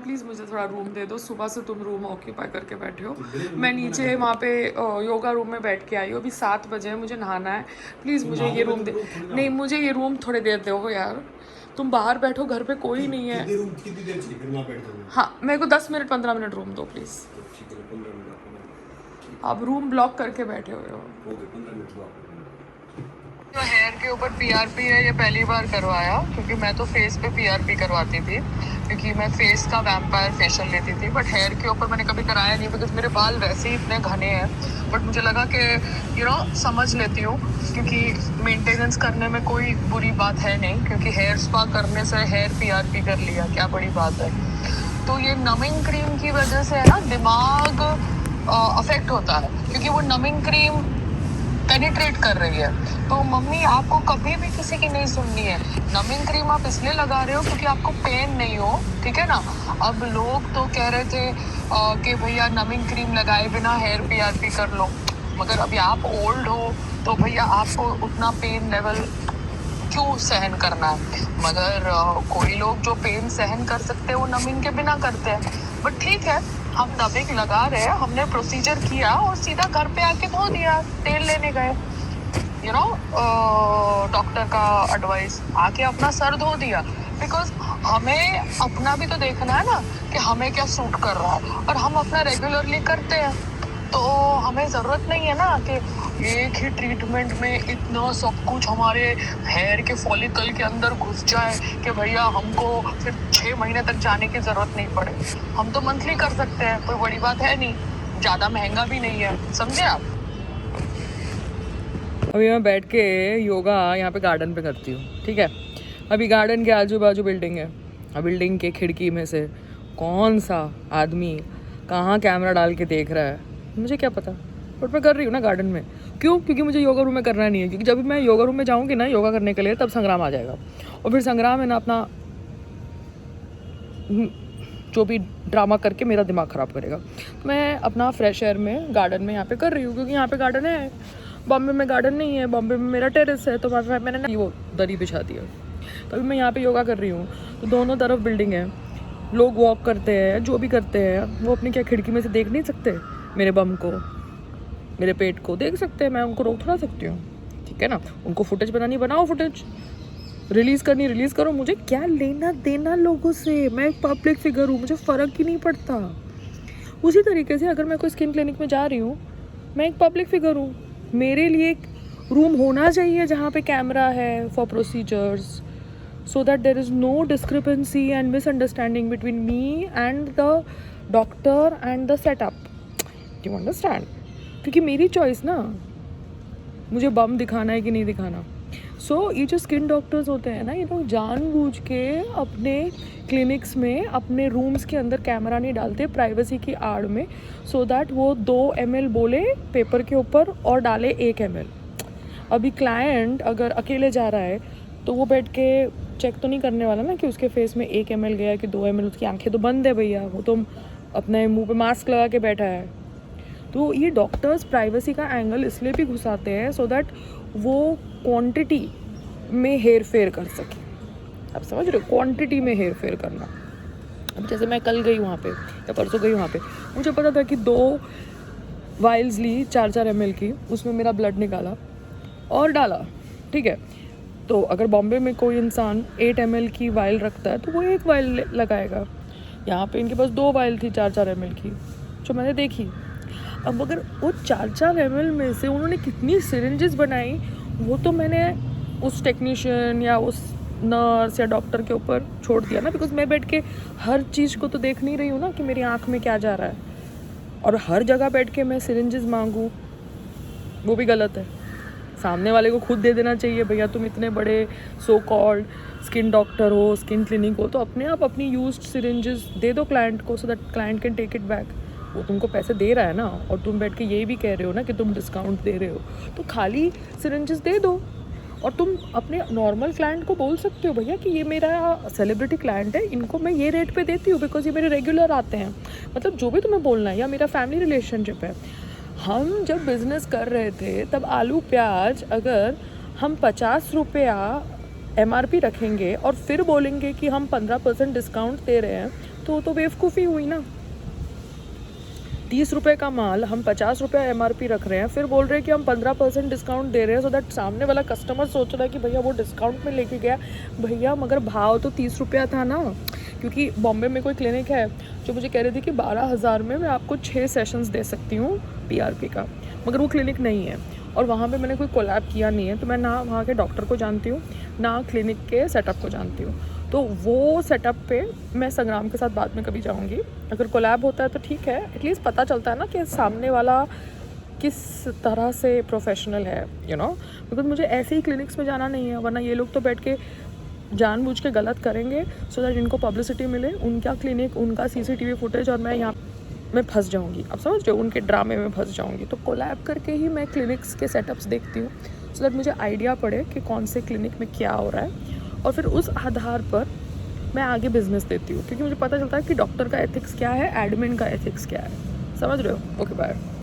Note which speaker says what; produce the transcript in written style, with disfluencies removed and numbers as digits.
Speaker 1: Please मुझे थोड़ा room दे दो, सुबह से तुम रूम ऑक्यूपाई करके बैठे हो। मैं नीचे वहाँ पे योगा रूम में बैठ के आई हूँ, अभी 7 बजे है, मुझे नहाना है। प्लीज़ मुझे ये रूम दे, नहीं मुझे ये रूम थोड़ी देर दो यार। तुम बाहर बैठो, घर पे कोई नहीं है।
Speaker 2: कितनी देर चाहिए फिर वहाँ बैठ जाऊँ?
Speaker 1: हाँ मेरे को 10 मिनट 15 मिनट रूम दो प्लीज़।
Speaker 2: ठीक है 15 मिनट।
Speaker 1: आप रूम ब्लॉक करके बैठे हुए हो।
Speaker 2: ओके 15 मिनट बाद।
Speaker 1: तो हेयर के ऊपर पीआरपी है, ये पहली बार करवाया, क्योंकि मैं तो फेस पे पीआरपी करवाती थी, क्योंकि मैं फेस का वैम्पायर फेशियल लेती थी। बट हेयर के ऊपर मैंने कभी कराया नहीं, बिकॉज मेरे बाल वैसे ही इतने घने हैं। बट मुझे लगा कि समझ लेती हूँ, क्योंकि मेंटेनेंस करने में कोई बुरी बात है नहीं, क्योंकि हेयर स्पा करने से हेयर पीआरपी कर लिया, क्या बड़ी बात है। तो ये नमिंग क्रीम की वजह से है ना, दिमाग अफेक्ट होता है, क्योंकि वो नमिंग क्रीम पेनिट्रेट कर रही है। तो मम्मी आपको कभी भी किसी की नहीं सुननी है। नमिंग क्रीम आप इसलिए लगा रहे हो क्योंकि आपको पेन नहीं हो, ठीक है ना। अब लोग तो कह रहे थे कि भैया नमिंग क्रीम लगाए बिना हेयर पीआरपी कर लो, मगर अभी आप ओल्ड हो तो भैया आपको उतना पेन लेवल क्यों सहन करना है। मगर कोई लोग जो पेन सहन कर सकते हैं वो नमिंग के बिना करते हैं। बट ठीक है, हम नमिंग लगा रहे हैं, हमने प्रोसीजर किया और सीधा घर पे आके धो दिया, तेल लेने गए, डॉक्टर का एडवाइस, आके अपना सर धो दिया। बिकॉज हमें अपना भी तो देखना है ना कि हमें क्या सूट कर रहा है, और हम अपना रेगुलरली करते हैं, तो हमें ज़रूरत नहीं है ना कि एक ही ट्रीटमेंट में इतना सब कुछ हमारे हेयर के फॉलिकल के अंदर घुस जाए कि भैया हमको फिर 6 महीने तक जाने की ज़रूरत नहीं पड़े। हम तो मंथली कर सकते हैं, कोई बड़ी बात है नहीं, ज़्यादा महंगा भी नहीं है, समझे आप। अभी मैं बैठ के योगा यहाँ पे गार्डन पे करती हूँ, ठीक है। अभी गार्डन के आजू बाजू बिल्डिंग है, अब बिल्डिंग के खिड़की में से कौन सा आदमी कहाँ कैमरा डाल के देख रहा है मुझे क्या पता, बट मैं कर रही हूँ ना गार्डन में। क्यों? क्योंकि मुझे योगा रूम में करना नहीं है, क्योंकि जब भी मैं योगा रूम में जाऊँगी ना योगा करने के लिए, तब संग्राम आ जाएगा, और फिर संग्राम है ना अपना जो भी ड्रामा करके मेरा दिमाग ख़राब करेगा। तो मैं अपना फ्रेश एयर में गार्डन में यहाँ पे कर रही हूँ, क्योंकि यहाँ पे गार्डन है। बॉम्बे में गार्डन नहीं है, बॉम्बे में मेरा टेरेस है, तो मैंने ना वो दरी बिछा दी है। तो अभी मैं यहाँ पे योगा कर रही हूँ, तो दोनों तरफ बिल्डिंग है, लोग वॉक करते हैं, जो भी करते हैं वो अपनी क्या खिड़की में से देख नहीं सकते मेरे बम को, मेरे पेट को देख सकते हैं, मैं उनको रोक थोड़ा सकती हूँ, ठीक है ना। उनको फुटेज बनानी बनाओ, फुटेज रिलीज़ करनी रिलीज़ करो, मुझे क्या लेना देना लोगों से। मैं एक पब्लिक फिगर हूँ, मुझे फ़र्क ही नहीं पड़ता। उसी तरीके से अगर मैं कोई स्किन क्लिनिक में जा रही हूँ, मैं एक पब्लिक फिगर हूँ, मेरे लिए एक रूम होना चाहिए जहाँ पे कैमरा है for procedures, so that there is no discrepancy and misunderstanding between me and the doctor and the setup. Do you understand? क्योंकि मेरी चॉइस ना, मुझे बम दिखाना है कि नहीं दिखाना। सो ये जो स्किन डॉक्टर्स होते हैं ना, ये लोग जानबूझ के अपने क्लिनिक्स में अपने रूम्स के अंदर कैमरा नहीं डालते प्राइवेसी की आड़ में, सो दैट वो 2 ml बोले पेपर के ऊपर और डाले 1 ml। अभी क्लाइंट अगर अकेले जा रहा है तो वो बैठ के चेक तो नहीं करने वाला ना कि उसके फेस में 1 ml गया कि 2 ml, उसकी आंखें तो बंद है भैया, वो तो अपने मुंह पे मास्क लगा के बैठा है। तो ये डॉक्टर्स प्राइवेसी का एंगल इसलिए भी घुसाते हैं सो दैट वो क्वांटिटी में हेर फेर कर सके। आप समझ रहे हो, क्वांटिटी में हेर फेर करना। अब जैसे मैं कल गई वहाँ पे या परसों गई वहाँ पे, मुझे पता था कि 2 वाइल्स ली 4-4 ml की, उसमें मेरा ब्लड निकाला और डाला, ठीक है। तो अगर बॉम्बे में कोई इंसान 8 ml की वाइल रखता है तो वो 1 वाइल लगाएगा। यहाँ पे इनके पास 2 वाइल थी 4-4 ml की, जो मैंने देखी। अब अगर वो 4-4 ml में से उन्होंने कितनी सिरिंजेस बनाई, वो तो मैंने उस टेक्नीशियन या उस नर्स या डॉक्टर के ऊपर छोड़ दिया ना, बिकॉज मैं बैठ के हर चीज़ को तो देख नहीं रही हूँ ना कि मेरी आँख में क्या जा रहा है, और हर जगह बैठ के मैं सिरिंजेस मांगूँ, वो भी गलत है। सामने वाले को खुद दे देना चाहिए, भैया तुम इतने बड़े सो कॉल्ड स्किन डॉक्टर हो, स्किन क्लिनिक हो, तो अपने आप अपनी यूज्ड सिरिंजेस दे दो क्लाइंट को, so that client can take it back. वो तुमको पैसे दे रहा है ना, और तुम बैठ के यही भी कह रहे हो ना कि तुम डिस्काउंट दे रहे हो, तो खाली सिरिंजेस दे दो। और तुम अपने नॉर्मल क्लाइंट को बोल सकते हो, भैया कि ये मेरा सेलिब्रिटी क्लाइंट है, इनको मैं ये रेट पे देती हूँ बिकॉज ये मेरे रेगुलर आते हैं। मतलब जो भी तुम्हें बोलना है, या मेरा फैमिली रिलेशनशिप है। हम जब बिज़नेस कर रहे थे तब आलू प्याज अगर हम 50 रुपया MRP रखेंगे और फिर बोलेंगे कि हम 15% डिस्काउंट दे रहे हैं, तो बेवकूफ़ी हुई ना। 30 रुपये का माल हम 50 रुपये MRP रख रहे हैं, फिर बोल रहे हैं कि हम 15% डिस्काउंट दे रहे हैं, सो दैट सामने वाला कस्टमर सोच रहा है कि भैया वो डिस्काउंट में लेके गया। भैया मगर भाव तो 30 रुपया था ना। क्योंकि बॉम्बे में कोई क्लिनिक है जो मुझे कह रही थी कि 12,000 में मैं आपको 6 सेशंस दे सकती हूँ PRP का, मगर वो क्लिनिक नहीं है और वहाँ पे मैंने कोई कोलैब किया नहीं है, तो मैं ना वहाँ के डॉक्टर को जानती हूँ ना क्लिनिक के सेटअप को जानती हूँ। तो वो सेटअप पे मैं संग्राम के साथ बाद में कभी जाऊँगी। अगर कोलैब होता है तो ठीक है, एटलीस्ट पता चलता है ना कि सामने वाला किस तरह से प्रोफेशनल है, यू नो। बिकॉज मुझे ऐसे ही क्लिनिक्स में जाना नहीं है, वरना ये लोग तो बैठ के जानबूझ के गलत करेंगे सो दैट इनको पब्लिसिटी मिले, उनका क्लिनिक, उनका CCTV फुटेज, और मैं यहाँ मैं फंस जाऊँगी। अब समझ रहे हो, उनके ड्रामे में फंस जाऊँगी। तो कोलैब करके ही मैं क्लिनिक्स के सेटअप्स देखती हूँ सो दैट मुझे आइडिया पड़े कि कौन से क्लिनिक में क्या हो रहा है, और फिर उस आधार पर मैं आगे बिजनेस देती हूँ, क्योंकि मुझे पता चलता है कि डॉक्टर का एथिक्स क्या है, एडमिन का एथिक्स क्या है। समझ रहे हो? Okay bye.